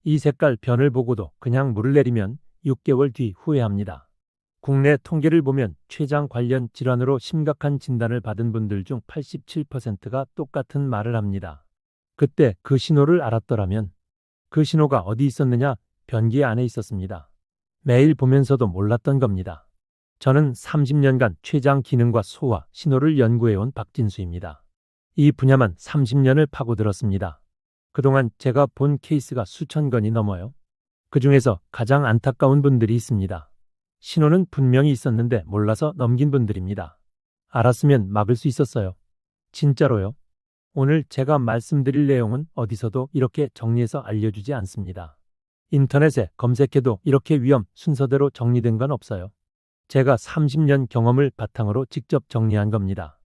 이 색깔 변을 보고도 그냥 물을 내리면 6개월 뒤 후회합니다. 국내 통계를 보면 췌장 관련 질환으로 심각한 진단을 받은 분들 중 87%가 똑같은 말을 합니다. 그때 그 신호를 알았더라면. 그 신호가 어디 있었느냐? 변기 안에 있었습니다. 매일 보면서도 몰랐던 겁니다. 저는 30년간 췌장 기능과 소화, 신호를 연구해온 박진수입니다. 이 분야만 30년을 파고들었습니다. 그동안 제가 본 케이스가 수천 건이 넘어요. 그중에서 가장 안타까운 분들이 있습니다. 신호는 분명히 있었는데 몰라서 넘긴 분들입니다. 알았으면 막을 수 있었어요. 진짜로요. 오늘 제가 말씀드릴 내용은 어디서도 이렇게 정리해서 알려주지 않습니다. 인터넷에 검색해도 이렇게 위험 순서대로 정리된 건 없어요. 제가 30년 경험을 바탕으로 직접 정리한 겁니다.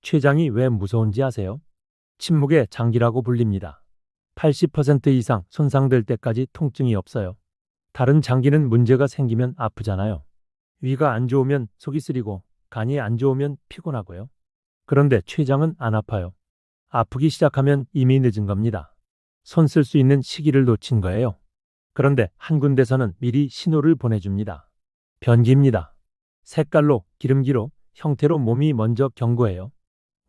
췌장이 왜 무서운지 아세요? 침묵의 장기라고 불립니다. 80% 이상 손상될 때까지 통증이 없어요. 다른 장기는 문제가 생기면 아프잖아요. 위가 안 좋으면 속이 쓰리고 간이 안 좋으면 피곤하고요. 그런데 췌장은 안 아파요. 아프기 시작하면 이미 늦은 겁니다. 손 쓸 수 있는 시기를 놓친 거예요. 그런데 한 군데서는 미리 신호를 보내줍니다. 변기입니다. 색깔로, 기름기로, 형태로 몸이 먼저 경고해요.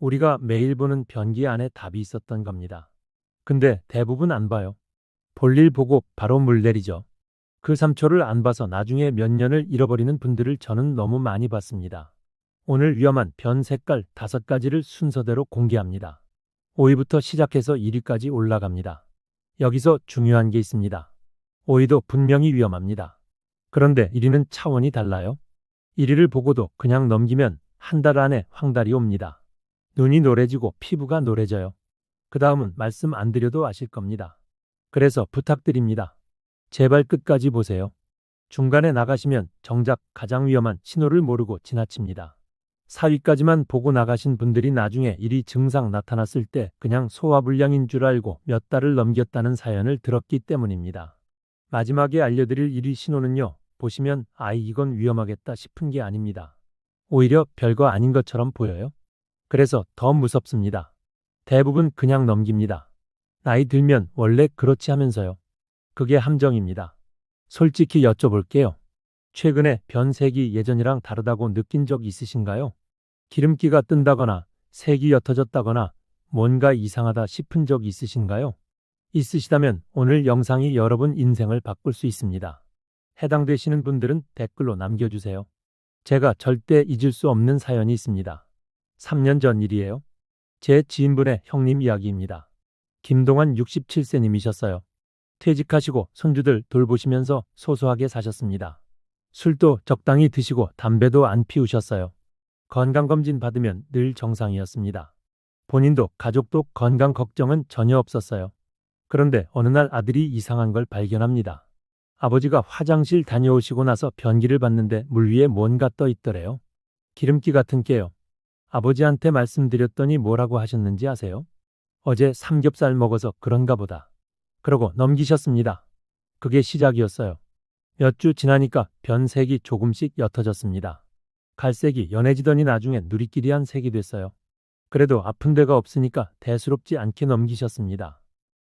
우리가 매일 보는 변기 안에 답이 있었던 겁니다. 근데 대부분 안 봐요. 볼일 보고 바로 물 내리죠. 그 3초를 안 봐서 나중에 몇 년을 잃어버리는 분들을 저는 너무 많이 봤습니다. 오늘 위험한 변 색깔 5가지를 순서대로 공개합니다. 5위부터 시작해서 1위까지 올라갑니다. 여기서 중요한 게 있습니다. 5위도 분명히 위험합니다. 그런데 1위는 차원이 달라요. 1위를 보고도 그냥 넘기면 한 달 안에 황달이 옵니다. 눈이 노래지고 피부가 노래져요. 그 다음은 말씀 안 드려도 아실 겁니다. 그래서 부탁드립니다. 제발 끝까지 보세요. 중간에 나가시면 정작 가장 위험한 신호를 모르고 지나칩니다. 4위까지만 보고 나가신 분들이 나중에 1위 증상 나타났을 때 그냥 소화불량인 줄 알고 몇 달을 넘겼다는 사연을 들었기 때문입니다. 마지막에 알려드릴 1위 신호는요. 보시면 이건 위험하겠다 싶은 게 아닙니다. 오히려 별거 아닌 것처럼 보여요. 그래서 더 무섭습니다. 대부분 그냥 넘깁니다. 나이 들면 원래 그렇지 하면서요. 그게 함정입니다. 솔직히 여쭤볼게요. 최근에 변색이 예전이랑 다르다고 느낀 적 있으신가요? 기름기가 뜬다거나 색이 옅어졌다거나 뭔가 이상하다 싶은 적 있으신가요? 있으시다면 오늘 영상이 여러분 인생을 바꿀 수 있습니다. 해당되시는 분들은 댓글로 남겨주세요. 제가 절대 잊을 수 없는 사연이 있습니다. 3년 전 일이에요. 제 지인분의 형님 이야기입니다. 김동환 67세님이셨어요. 퇴직하시고 손주들 돌보시면서 소소하게 사셨습니다. 술도 적당히 드시고 담배도 안 피우셨어요. 건강검진 받으면 늘 정상이었습니다. 본인도 가족도 건강 걱정은 전혀 없었어요. 그런데 어느 날 아들이 이상한 걸 발견합니다. 아버지가 화장실 다녀오시고 나서 변기를 봤는데 물 위에 뭔가 떠 있더래요. 기름기 같은 게요. 아버지한테 말씀드렸더니 뭐라고 하셨는지 아세요? 어제 삼겹살 먹어서 그런가 보다. 그러고 넘기셨습니다. 그게 시작이었어요. 몇 주 지나니까 변색이 조금씩 옅어졌습니다. 갈색이 연해지더니 나중에 누리끼리한 색이 됐어요. 그래도 아픈 데가 없으니까 대수롭지 않게 넘기셨습니다.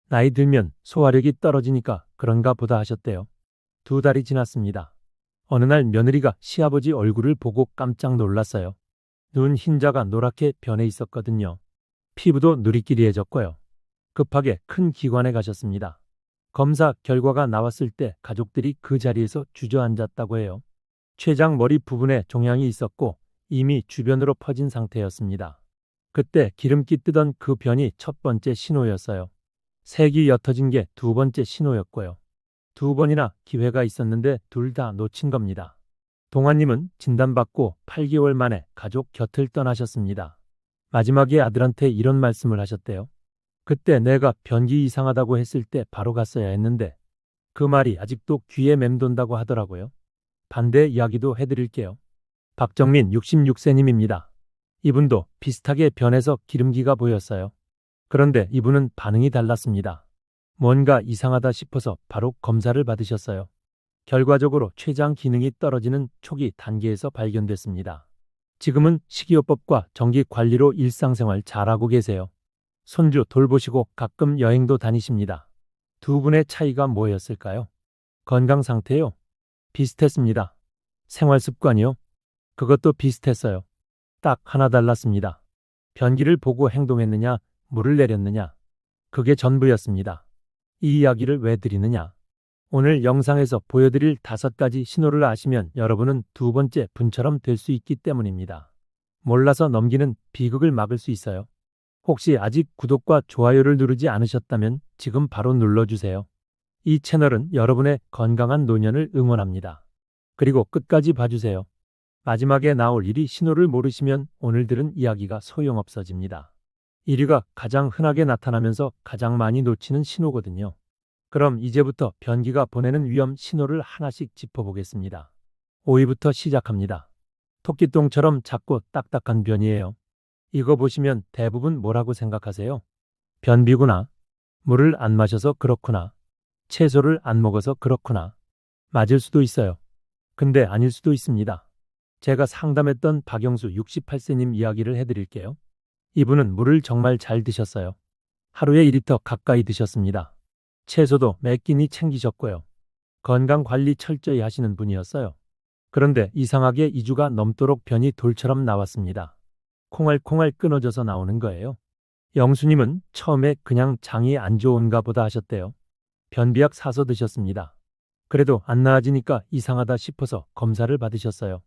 나이 들면 소화력이 떨어지니까 그런가 보다 하셨대요. 2달이 지났습니다. 어느 날 며느리가 시아버지 얼굴을 보고 깜짝 놀랐어요. 눈 흰자가 노랗게 변해 있었거든요. 피부도 누리끼리해졌고요. 급하게 큰 기관에 가셨습니다. 검사 결과가 나왔을 때 가족들이 그 자리에서 주저앉았다고 해요. 췌장 머리 부분에 종양이 있었고 이미 주변으로 퍼진 상태였습니다. 그때 기름기 뜨던 그 변이 첫 번째 신호였어요. 색이 옅어진 게 2번째 신호였고요. 2번이나 기회가 있었는데 둘 다 놓친 겁니다. 동환님은 진단받고 8개월 만에 가족 곁을 떠나셨습니다. 마지막에 아들한테 이런 말씀을 하셨대요. 그때 내가 변기 이상하다고 했을 때 바로 갔어야 했는데 그 말이 아직도 귀에 맴돈다고 하더라고요. 반대 이야기도 해드릴게요. 박정민 66세님입니다. 이분도 비슷하게 변해서 기름기가 보였어요. 그런데 이분은 반응이 달랐습니다. 뭔가 이상하다 싶어서 바로 검사를 받으셨어요. 결과적으로 췌장 기능이 떨어지는 초기 단계에서 발견됐습니다. 지금은 식이요법과 정기 관리로 일상생활 잘하고 계세요. 손주 돌보시고 가끔 여행도 다니십니다. 두 분의 차이가 뭐였을까요? 건강 상태요? 비슷했습니다. 생활 습관이요? 그것도 비슷했어요. 딱 하나 달랐습니다. 변기를 보고 행동했느냐, 물을 내렸느냐. 그게 전부였습니다. 이 이야기를 왜 드리느냐? 오늘 영상에서 보여드릴 5가지 신호를 아시면 여러분은 두 번째 분처럼 될 수 있기 때문입니다. 몰라서 넘기는 비극을 막을 수 있어요. 혹시 아직 구독과 좋아요를 누르지 않으셨다면 지금 바로 눌러주세요. 이 채널은 여러분의 건강한 노년을 응원합니다. 그리고 끝까지 봐주세요. 마지막에 나올 1위 신호를 모르시면 오늘 들은 이야기가 소용없어집니다. 1위가 가장 흔하게 나타나면서 가장 많이 놓치는 신호거든요. 그럼 이제부터 변기가 보내는 위험 신호를 하나씩 짚어보겠습니다. 5위부터 시작합니다. 토끼똥처럼 작고 딱딱한 변이에요. 이거 보시면 대부분 뭐라고 생각하세요? 변비구나. 물을 안 마셔서 그렇구나. 채소를 안 먹어서 그렇구나. 맞을 수도 있어요. 근데 아닐 수도 있습니다. 제가 상담했던 박영수 68세님 이야기를 해드릴게요. 이분은 물을 정말 잘 드셨어요. 하루에 2리터 가까이 드셨습니다. 채소도 몇 끼니 챙기셨고요. 건강관리 철저히 하시는 분이었어요. 그런데 이상하게 2주가 넘도록 변이 돌처럼 나왔습니다. 콩알콩알 끊어져서 나오는 거예요. 영수님은 처음에 그냥 장이 안 좋은가 보다 하셨대요. 변비약 사서 드셨습니다. 그래도 안 나아지니까 이상하다 싶어서 검사를 받으셨어요.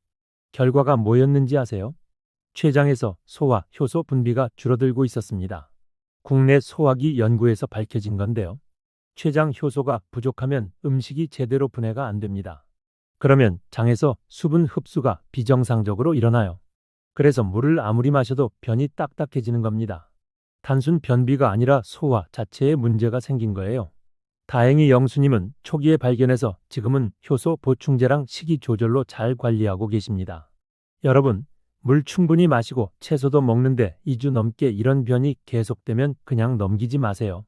결과가 뭐였는지 아세요? 췌장에서 소화, 효소 분비가 줄어들고 있었습니다. 국내 소화기 연구에서 밝혀진 건데요. 췌장 효소가 부족하면 음식이 제대로 분해가 안 됩니다. 그러면 장에서 수분 흡수가 비정상적으로 일어나요. 그래서 물을 아무리 마셔도 변이 딱딱해지는 겁니다. 단순 변비가 아니라 소화 자체에 문제가 생긴 거예요. 다행히 영수님은 초기에 발견해서 지금은 효소 보충제랑 식이 조절로 잘 관리하고 계십니다. 여러분, 물 충분히 마시고 채소도 먹는데 2주 넘게 이런 변이 계속되면 그냥 넘기지 마세요.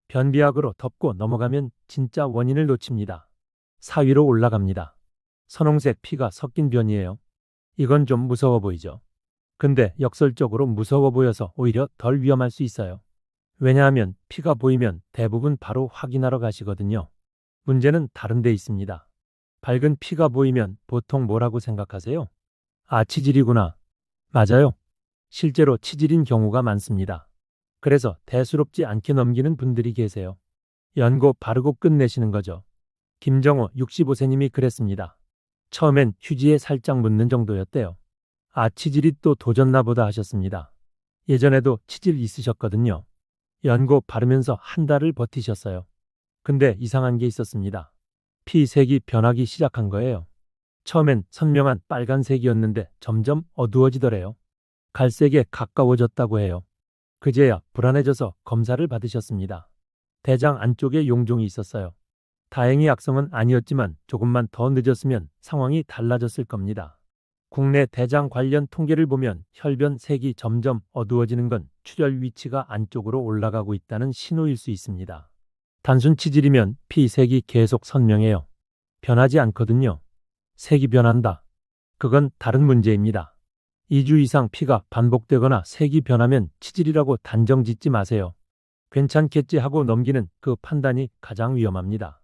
변비약으로 덮고 넘어가면 진짜 원인을 놓칩니다. 4위로 올라갑니다. 선홍색 피가 섞인 변이에요. 이건 좀 무서워 보이죠? 근데 역설적으로 무서워 보여서 오히려 덜 위험할 수 있어요. 왜냐하면 피가 보이면 대부분 바로 확인하러 가시거든요. 문제는 다른 데 있습니다. 밝은 피가 보이면 보통 뭐라고 생각하세요? 아, 치질이구나. 맞아요. 실제로 치질인 경우가 많습니다. 그래서 대수롭지 않게 넘기는 분들이 계세요. 연고 바르고 끝내시는 거죠. 김정호 65세님이 그랬습니다. 처음엔 휴지에 살짝 묻는 정도였대요. 아, 치질이 또 도졌나 보다 하셨습니다. 예전에도 치질 있으셨거든요. 연고 바르면서 한 달을 버티셨어요. 근데 이상한 게 있었습니다. 피색이 변하기 시작한 거예요. 처음엔 선명한 빨간색이었는데 점점 어두워지더래요. 갈색에 가까워졌다고 해요. 그제야 불안해져서 검사를 받으셨습니다. 대장 안쪽에 용종이 있었어요. 다행히 악성은 아니었지만 조금만 더 늦었으면 상황이 달라졌을 겁니다. 국내 대장 관련 통계를 보면 혈변 색이 점점 어두워지는 건 출혈 위치가 안쪽으로 올라가고 있다는 신호일 수 있습니다. 단순 치질이면 피색이 계속 선명해요. 변하지 않거든요. 색이 변한다. 그건 다른 문제입니다. 2주 이상 피가 반복되거나 색이 변하면 치질이라고 단정 짓지 마세요. 괜찮겠지 하고 넘기는 그 판단이 가장 위험합니다.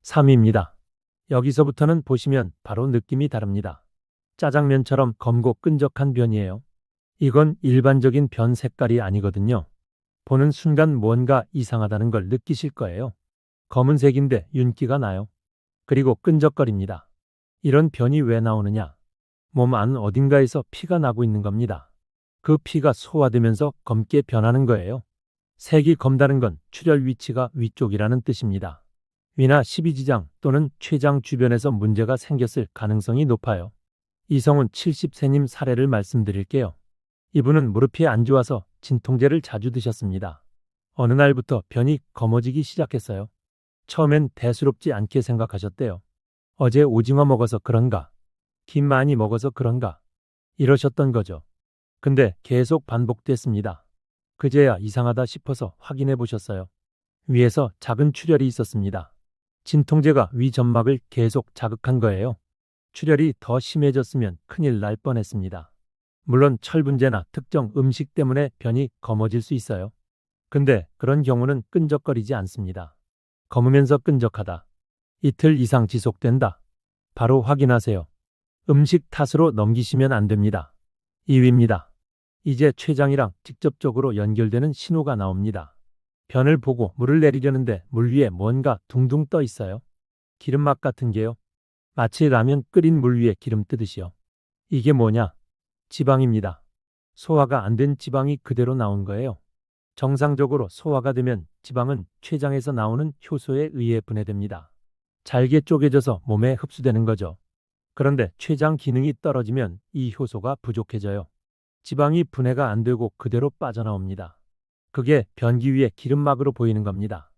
3위입니다. 여기서부터는 보시면 바로 느낌이 다릅니다. 짜장면처럼 검고 끈적한 변이에요. 이건 일반적인 변 색깔이 아니거든요. 보는 순간 뭔가 이상하다는 걸 느끼실 거예요. 검은색인데 윤기가 나요. 그리고 끈적거립니다. 이런 변이 왜 나오느냐? 몸 안 어딘가에서 피가 나고 있는 겁니다. 그 피가 소화되면서 검게 변하는 거예요. 색이 검다는 건 출혈 위치가 위쪽이라는 뜻입니다. 위나 십이지장 또는 췌장 주변에서 문제가 생겼을 가능성이 높아요. 이성훈 70세님 사례를 말씀드릴게요. 이분은 무릎이 안 좋아서 진통제를 자주 드셨습니다. 어느 날부터 변이 검어지기 시작했어요. 처음엔 대수롭지 않게 생각하셨대요. 어제 오징어 먹어서 그런가? 김 많이 먹어서 그런가? 이러셨던 거죠. 근데 계속 반복됐습니다. 그제야 이상하다 싶어서 확인해 보셨어요. 위에서 작은 출혈이 있었습니다. 진통제가 위 점막을 계속 자극한 거예요. 출혈이 더 심해졌으면 큰일 날 뻔했습니다. 물론 철분제나 특정 음식 때문에 변이 검어질 수 있어요. 근데 그런 경우는 끈적거리지 않습니다. 검으면서 끈적하다. 이틀 이상 지속된다. 바로 확인하세요. 음식 탓으로 넘기시면 안 됩니다. 2위입니다. 이제 췌장이랑 직접적으로 연결되는 신호가 나옵니다. 변을 보고 물을 내리려는데 물 위에 뭔가 둥둥 떠 있어요. 기름막 같은 게요. 마치 라면 끓인 물 위에 기름 뜨듯이요. 이게 뭐냐? 지방입니다. 소화가 안 된 지방이 그대로 나온 거예요. 정상적으로 소화가 되면 지방은 췌장에서 나오는 효소에 의해 분해됩니다. 잘게 쪼개져서 몸에 흡수되는 거죠. 그런데 췌장 기능이 떨어지면 이 효소가 부족해져요. 지방이 분해가 안 되고 그대로 빠져나옵니다. 그게 변기 위에 기름막으로 보이는 겁니다.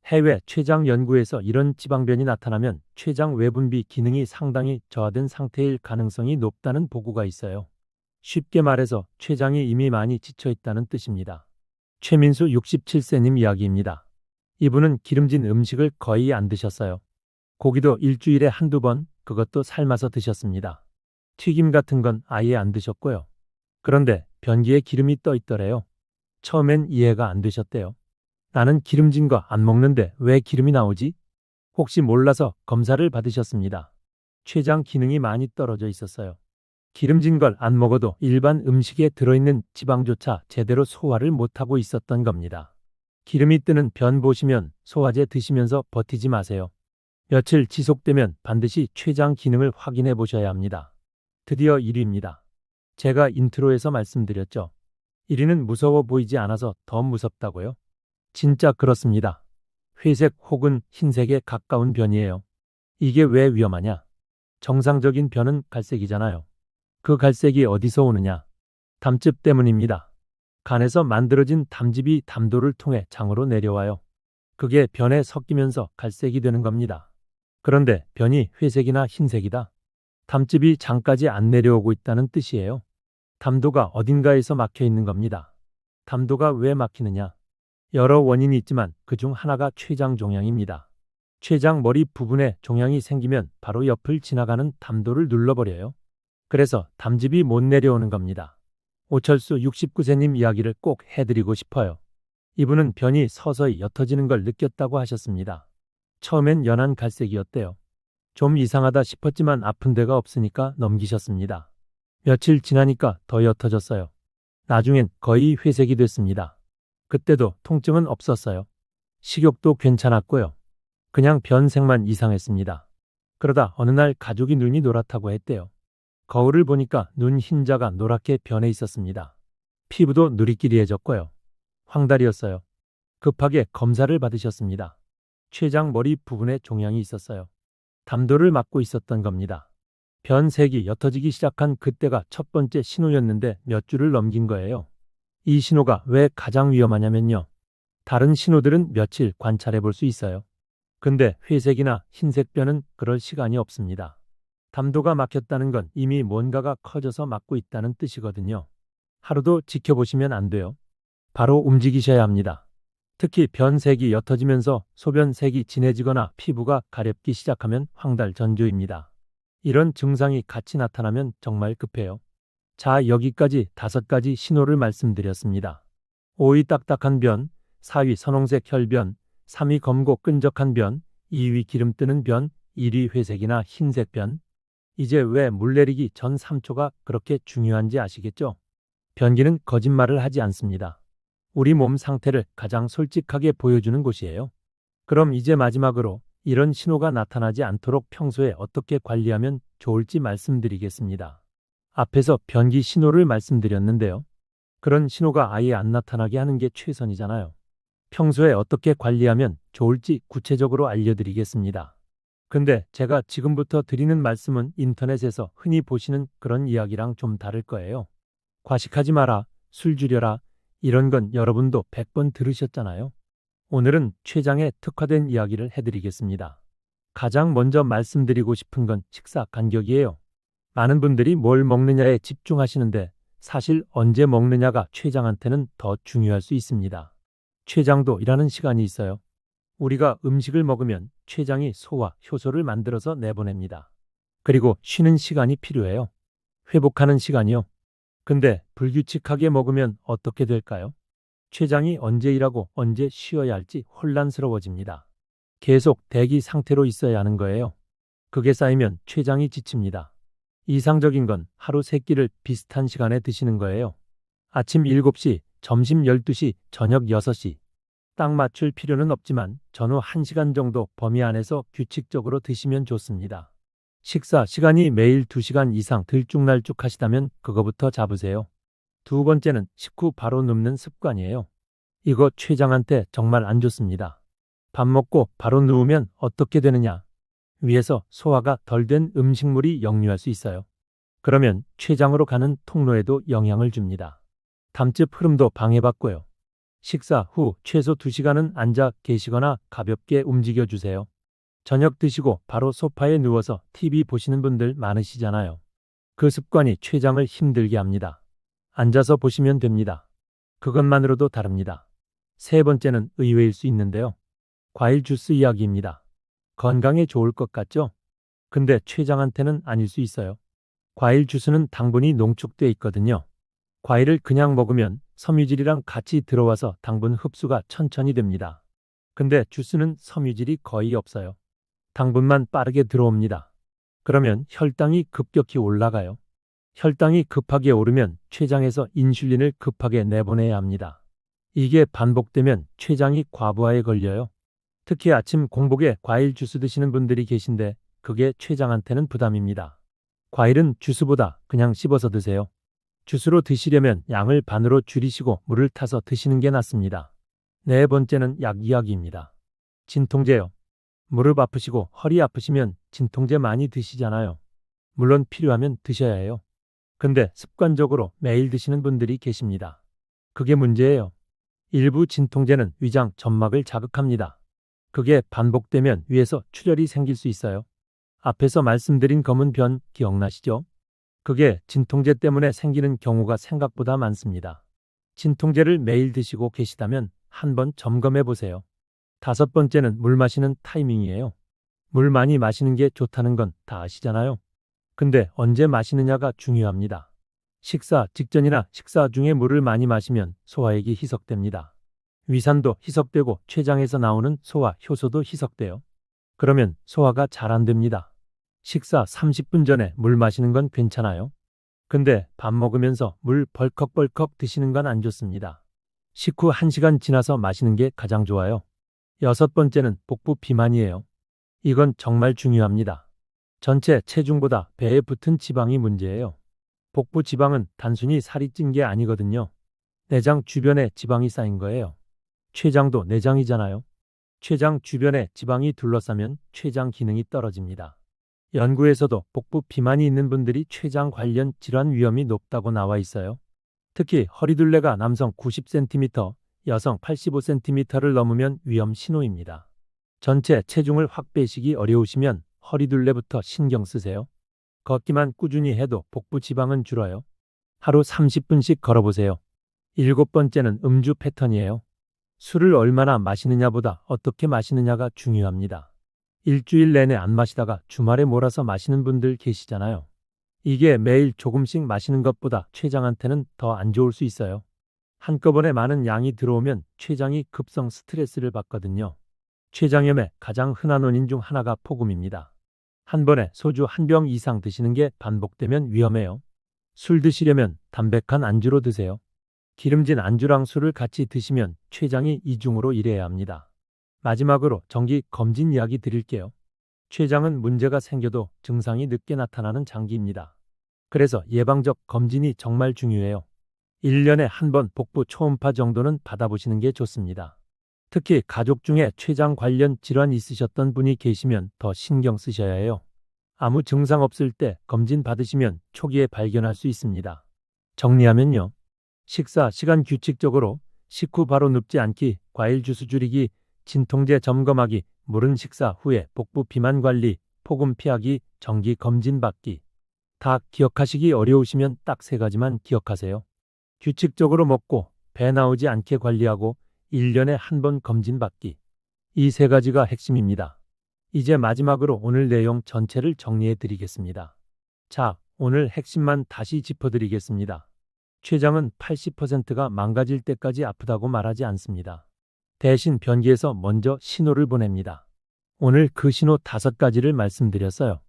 해외 췌장 연구에서 이런 지방변이 나타나면 췌장 외분비 기능이 상당히 저하된 상태일 가능성이 높다는 보고가 있어요. 쉽게 말해서 췌장이 이미 많이 지쳐 있다는 뜻입니다. 최민수 67세님 이야기입니다. 이분은 기름진 음식을 거의 안 드셨어요. 고기도 일주일에 한두 번, 그것도 삶아서 드셨습니다. 튀김 같은 건 아예 안 드셨고요. 그런데 변기에 기름이 떠 있더래요. 처음엔 이해가 안 되셨대요. 나는 기름진 거 안 먹는데 왜 기름이 나오지? 혹시 몰라서 검사를 받으셨습니다. 췌장 기능이 많이 떨어져 있었어요. 기름진 걸 안 먹어도 일반 음식에 들어있는 지방조차 제대로 소화를 못하고 있었던 겁니다. 기름이 뜨는 변 보시면 소화제 드시면서 버티지 마세요. 며칠 지속되면 반드시 췌장 기능을 확인해 보셔야 합니다. 드디어 1위입니다. 제가 인트로에서 말씀드렸죠. 1위는 무서워 보이지 않아서 더 무섭다고요? 진짜 그렇습니다. 회색 혹은 흰색에 가까운 변이에요. 이게 왜 위험하냐? 정상적인 변은 갈색이잖아요. 그 갈색이 어디서 오느냐? 담즙 때문입니다. 간에서 만들어진 담즙이 담도를 통해 장으로 내려와요. 그게 변에 섞이면서 갈색이 되는 겁니다. 그런데 변이 회색이나 흰색이다. 담즙이 장까지 안 내려오고 있다는 뜻이에요. 담도가 어딘가에서 막혀 있는 겁니다. 담도가 왜 막히느냐? 여러 원인이 있지만 그중 하나가 췌장 종양입니다. 췌장 머리 부분에 종양이 생기면 바로 옆을 지나가는 담도를 눌러버려요. 그래서 담즙이 못 내려오는 겁니다. 오철수 69세님 이야기를 꼭 해드리고 싶어요. 이분은 변이 서서히 옅어지는 걸 느꼈다고 하셨습니다. 처음엔 연한 갈색이었대요. 좀 이상하다 싶었지만 아픈 데가 없으니까 넘기셨습니다. 며칠 지나니까 더 옅어졌어요. 나중엔 거의 회색이 됐습니다. 그때도 통증은 없었어요. 식욕도 괜찮았고요. 그냥 변색만 이상했습니다. 그러다 어느 날 가족이 눈이 노랗다고 했대요. 거울을 보니까 눈 흰자가 노랗게 변해 있었습니다. 피부도 누리끼리해졌고요. 황달이었어요. 급하게 검사를 받으셨습니다. 췌장 머리 부분에 종양이 있었어요. 담도를 막고 있었던 겁니다. 변색이 옅어지기 시작한 그때가 첫 번째 신호였는데 몇 주를 넘긴 거예요. 이 신호가 왜 가장 위험하냐면요. 다른 신호들은 며칠 관찰해 볼 수 있어요. 근데 회색이나 흰색 변은 그럴 시간이 없습니다. 담도가 막혔다는 건 이미 뭔가가 커져서 막고 있다는 뜻이거든요. 하루도 지켜보시면 안 돼요. 바로 움직이셔야 합니다. 특히 변색이 옅어지면서 소변색이 진해지거나 피부가 가렵기 시작하면 황달 전조입니다. 이런 증상이 같이 나타나면 정말 급해요. 자, 여기까지 5가지 신호를 말씀드렸습니다. 5위 딱딱한 변, 4위 선홍색 혈변, 3위 검고 끈적한 변, 2위 기름 뜨는 변, 1위 회색이나 흰색 변. 이제 왜 물 내리기 전 3초가 그렇게 중요한지 아시겠죠? 변기는 거짓말을 하지 않습니다. 우리 몸 상태를 가장 솔직하게 보여주는 곳이에요. 그럼 이제 마지막으로 이런 신호가 나타나지 않도록 평소에 어떻게 관리하면 좋을지 말씀드리겠습니다. 앞에서 변기 신호를 말씀드렸는데요. 그런 신호가 아예 안 나타나게 하는 게 최선이잖아요. 평소에 어떻게 관리하면 좋을지 구체적으로 알려드리겠습니다. 근데 제가 지금부터 드리는 말씀은 인터넷에서 흔히 보시는 그런 이야기랑 좀 다를 거예요. 과식하지 마라, 술 줄여라, 이런 건 여러분도 100번 들으셨잖아요. 오늘은 췌장에 특화된 이야기를 해드리겠습니다. 가장 먼저 말씀드리고 싶은 건 식사 간격이에요. 많은 분들이 뭘 먹느냐에 집중하시는데 사실 언제 먹느냐가 췌장한테는 더 중요할 수 있습니다. 췌장도 일하는 시간이 있어요. 우리가 음식을 먹으면 췌장이 소화, 효소를 만들어서 내보냅니다. 그리고 쉬는 시간이 필요해요. 회복하는 시간이요. 근데 불규칙하게 먹으면 어떻게 될까요? 췌장이 언제 일하고 언제 쉬어야 할지 혼란스러워집니다. 계속 대기 상태로 있어야 하는 거예요. 그게 쌓이면 췌장이 지칩니다. 이상적인 건 하루 3끼를 비슷한 시간에 드시는 거예요. 아침 7시, 점심 12시, 저녁 6시. 딱 맞출 필요는 없지만 전후 1시간 정도 범위 안에서 규칙적으로 드시면 좋습니다. 식사 시간이 매일 2시간 이상 들쭉날쭉 하시다면 그거부터 잡으세요. 두 번째는 식후 바로 눕는 습관이에요. 이거 췌장한테 정말 안 좋습니다. 밥 먹고 바로 누우면 어떻게 되느냐? 위에서 소화가 덜 된 음식물이 역류할 수 있어요. 그러면 췌장으로 가는 통로에도 영향을 줍니다. 담즙 흐름도 방해받고요. 식사 후 최소 2시간은 앉아 계시거나 가볍게 움직여 주세요. 저녁 드시고 바로 소파에 누워서 TV 보시는 분들 많으시잖아요. 그 습관이 췌장을 힘들게 합니다. 앉아서 보시면 됩니다. 그것만으로도 다릅니다. 세 번째는 의외일 수 있는데요. 과일 주스 이야기입니다. 건강에 좋을 것 같죠? 근데 췌장한테는 아닐 수 있어요. 과일 주스는 당분이 농축돼 있거든요. 과일을 그냥 먹으면 섬유질이랑 같이 들어와서 당분 흡수가 천천히 됩니다. 근데 주스는 섬유질이 거의 없어요. 당분만 빠르게 들어옵니다. 그러면 혈당이 급격히 올라가요. 혈당이 급하게 오르면 췌장에서 인슐린을 급하게 내보내야 합니다. 이게 반복되면 췌장이 과부하에 걸려요. 특히 아침 공복에 과일 주스 드시는 분들이 계신데 그게 췌장한테는 부담입니다. 과일은 주스보다 그냥 씹어서 드세요. 주스로 드시려면 양을 반으로 줄이시고 물을 타서 드시는 게 낫습니다. 네 번째는 약 이야기입니다. 진통제요. 무릎 아프시고 허리 아프시면 진통제 많이 드시잖아요. 물론 필요하면 드셔야 해요. 근데 습관적으로 매일 드시는 분들이 계십니다. 그게 문제예요. 일부 진통제는 위장 점막을 자극합니다. 그게 반복되면 위에서 출혈이 생길 수 있어요. 앞에서 말씀드린 검은 변 기억나시죠? 그게 진통제 때문에 생기는 경우가 생각보다 많습니다. 진통제를 매일 드시고 계시다면 한번 점검해 보세요. 다섯 번째는 물 마시는 타이밍이에요. 물 많이 마시는 게 좋다는 건 다 아시잖아요. 근데 언제 마시느냐가 중요합니다. 식사 직전이나 식사 중에 물을 많이 마시면 소화액이 희석됩니다. 위산도 희석되고 췌장에서 나오는 소화 효소도 희석돼요. 그러면 소화가 잘 안 됩니다. 식사 30분 전에 물 마시는 건 괜찮아요. 근데 밥 먹으면서 물 벌컥벌컥 드시는 건 안 좋습니다. 식후 1시간 지나서 마시는 게 가장 좋아요. 여섯 번째는 복부 비만이에요. 이건 정말 중요합니다. 전체 체중보다 배에 붙은 지방이 문제예요. 복부 지방은 단순히 살이 찐 게 아니거든요. 내장 주변에 지방이 쌓인 거예요. 췌장도 내장이잖아요. 췌장 주변에 지방이 둘러싸면 췌장 기능이 떨어집니다. 연구에서도 복부 비만이 있는 분들이 췌장 관련 질환 위험이 높다고 나와 있어요. 특히 허리둘레가 남성 90cm, 여성 85cm를 넘으면 위험 신호입니다. 전체 체중을 확 빼시기 어려우시면 허리둘레부터 신경 쓰세요. 걷기만 꾸준히 해도 복부 지방은 줄어요. 하루 30분씩 걸어보세요. 일곱 번째는 음주 패턴이에요. 술을 얼마나 마시느냐보다 어떻게 마시느냐가 중요합니다. 일주일 내내 안 마시다가 주말에 몰아서 마시는 분들 계시잖아요. 이게 매일 조금씩 마시는 것보다 췌장한테는 더 안 좋을 수 있어요. 한꺼번에 많은 양이 들어오면 췌장이 급성 스트레스를 받거든요. 췌장염의 가장 흔한 원인 중 하나가 폭음입니다. 한 번에 소주 1병 이상 드시는 게 반복되면 위험해요. 술 드시려면 담백한 안주로 드세요. 기름진 안주랑 술을 같이 드시면 췌장이 이중으로 일해야 합니다. 마지막으로 정기 검진 이야기 드릴게요. 췌장은 문제가 생겨도 증상이 늦게 나타나는 장기입니다. 그래서 예방적 검진이 정말 중요해요. 1년에 한 번 복부 초음파 정도는 받아보시는 게 좋습니다. 특히 가족 중에 췌장 관련 질환 있으셨던 분이 계시면 더 신경 쓰셔야 해요. 아무 증상 없을 때 검진 받으시면 초기에 발견할 수 있습니다. 정리하면요. 식사 시간 규칙적으로, 식후 바로 눕지 않기, 과일 주스 줄이기, 진통제 점검하기, 물은 식사 후에 복부 비만 관리, 폭음 피하기, 정기 검진 받기. 다 기억하시기 어려우시면 딱 3가지만 기억하세요. 규칙적으로 먹고 배 나오지 않게 관리하고 1년에 한 번 검진 받기. 이 3가지가 핵심입니다. 이제 마지막으로 오늘 내용 전체를 정리해 드리겠습니다. 자, 오늘 핵심만 다시 짚어드리겠습니다. 췌장은 80%가 망가질 때까지 아프다고 말하지 않습니다. 대신 변기에서 먼저 신호를 보냅니다. 오늘 그 신호 5가지를 말씀드렸어요.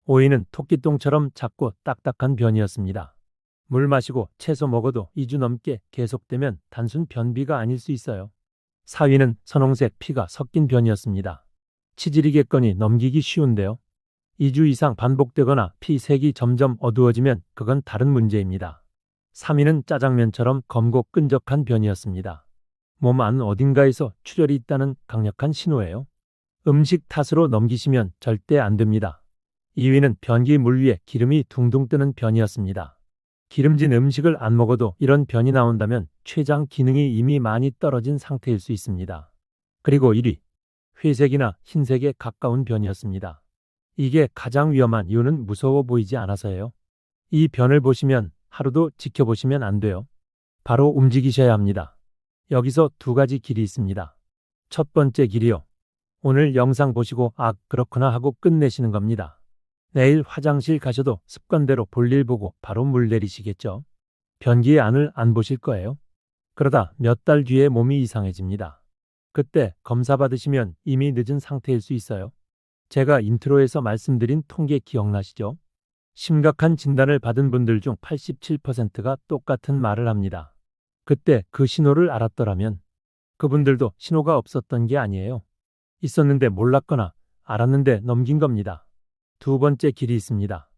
오이는 토끼똥처럼 작고 딱딱한 변이였습니다. 물 마시고 채소 먹어도 2주 넘게 계속되면 단순 변비가 아닐 수 있어요. 4위는 선홍색 피가 섞인 변이었습니다. 치질이겠거니 넘기기 쉬운데요. 2주 이상 반복되거나 피 색이 점점 어두워지면 그건 다른 문제입니다. 3위는 짜장면처럼 검고 끈적한 변이였습니다. 몸 안 어딘가에서 출혈이 있다는 강력한 신호예요. 음식 탓으로 넘기시면 절대 안 됩니다. 2위는 변기 물 위에 기름이 둥둥 뜨는 변이었습니다. 기름진 음식을 안 먹어도 이런 변이 나온다면 췌장 기능이 이미 많이 떨어진 상태일 수 있습니다. 그리고 1위, 회색이나 흰색에 가까운 변이었습니다. 이게 가장 위험한 이유는 무서워 보이지 않아서예요. 이 변을 보시면 하루도 지켜보시면 안 돼요. 바로 움직이셔야 합니다. 여기서 2가지 길이 있습니다. 첫 번째 길이요. 오늘 영상 보시고 아 그렇구나 하고 끝내시는 겁니다. 내일 화장실 가셔도 습관대로 볼일 보고 바로 물 내리시겠죠. 변기의 안을 안 보실 거예요. 그러다 몇 달 뒤에 몸이 이상해집니다. 그때 검사 받으시면 이미 늦은 상태일 수 있어요. 제가 인트로에서 말씀드린 통계 기억나시죠? 심각한 진단을 받은 분들 중 87%가 똑같은 말을 합니다. 그때 그 신호를 알았더라면 그분들도 신호가 없었던 게 아니에요. 있었는데 몰랐거나 알았는데 넘긴 겁니다. 2번째 길이 있습니다.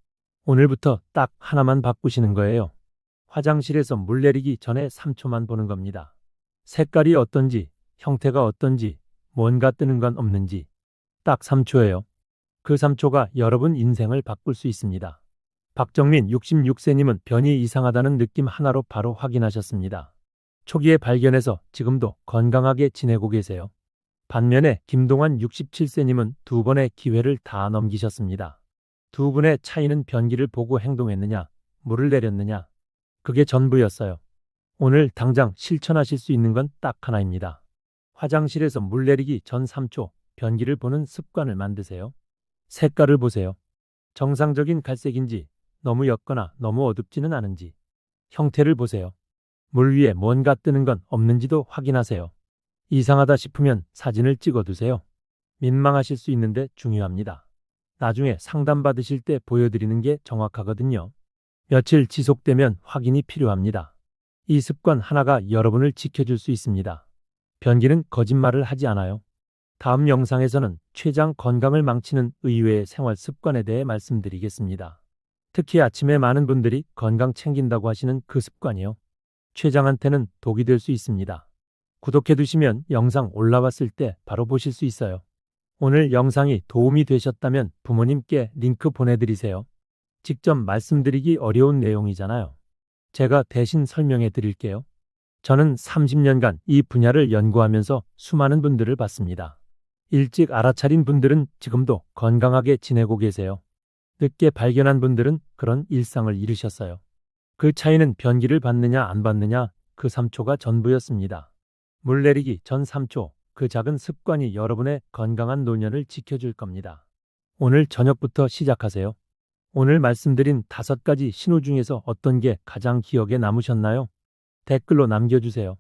오늘부터 딱 하나만 바꾸시는 거예요. 화장실에서 물 내리기 전에 3초만 보는 겁니다. 색깔이 어떤지, 형태가 어떤지, 뭔가 뜨는 건 없는지. 딱 3초예요. 그 3초가 여러분 인생을 바꿀 수 있습니다. 박정민 66세님은 변이 이상하다는 느낌 하나로 바로 확인하셨습니다. 초기에 발견해서 지금도 건강하게 지내고 계세요. 반면에 김동환 67세님은 2번의 기회를 다 넘기셨습니다. 2분의 차이는 변기를 보고 행동했느냐, 물을 내렸느냐. 그게 전부였어요. 오늘 당장 실천하실 수 있는 건 딱 하나입니다. 화장실에서 물 내리기 전 3초 변기를 보는 습관을 만드세요. 색깔을 보세요. 정상적인 갈색인지 너무 옅거나 너무 어둡지는 않은지. 형태를 보세요. 물 위에 뭔가 뜨는 건 없는지도 확인하세요. 이상하다 싶으면 사진을 찍어두세요. 민망하실 수 있는데 중요합니다. 나중에 상담 받으실 때 보여드리는 게 정확하거든요. 며칠 지속되면 확인이 필요합니다. 이 습관 하나가 여러분을 지켜줄 수 있습니다. 변기는 거짓말을 하지 않아요. 다음 영상에서는 췌장 건강을 망치는 의외의 생활 습관에 대해 말씀드리겠습니다. 특히 아침에 많은 분들이 건강 챙긴다고 하시는 그 습관이요. 췌장한테는 독이 될 수 있습니다. 구독해 두시면 영상 올라왔을 때 바로 보실 수 있어요. 오늘 영상이 도움이 되셨다면 부모님께 링크 보내드리세요. 직접 말씀드리기 어려운 내용이잖아요. 제가 대신 설명해 드릴게요. 저는 30년간 이 분야를 연구하면서 수많은 분들을 봤습니다. 일찍 알아차린 분들은 지금도 건강하게 지내고 계세요. 늦게 발견한 분들은 그런 일상을 잃으셨어요. 그 차이는 변기를 받느냐 안 받느냐 그 3초가 전부였습니다. 물 내리기 전 3초, 그 작은 습관이 여러분의 건강한 노년을 지켜줄 겁니다. 오늘 저녁부터 시작하세요. 오늘 말씀드린 5가지 신호 중에서 어떤 게 가장 기억에 남으셨나요? 댓글로 남겨주세요.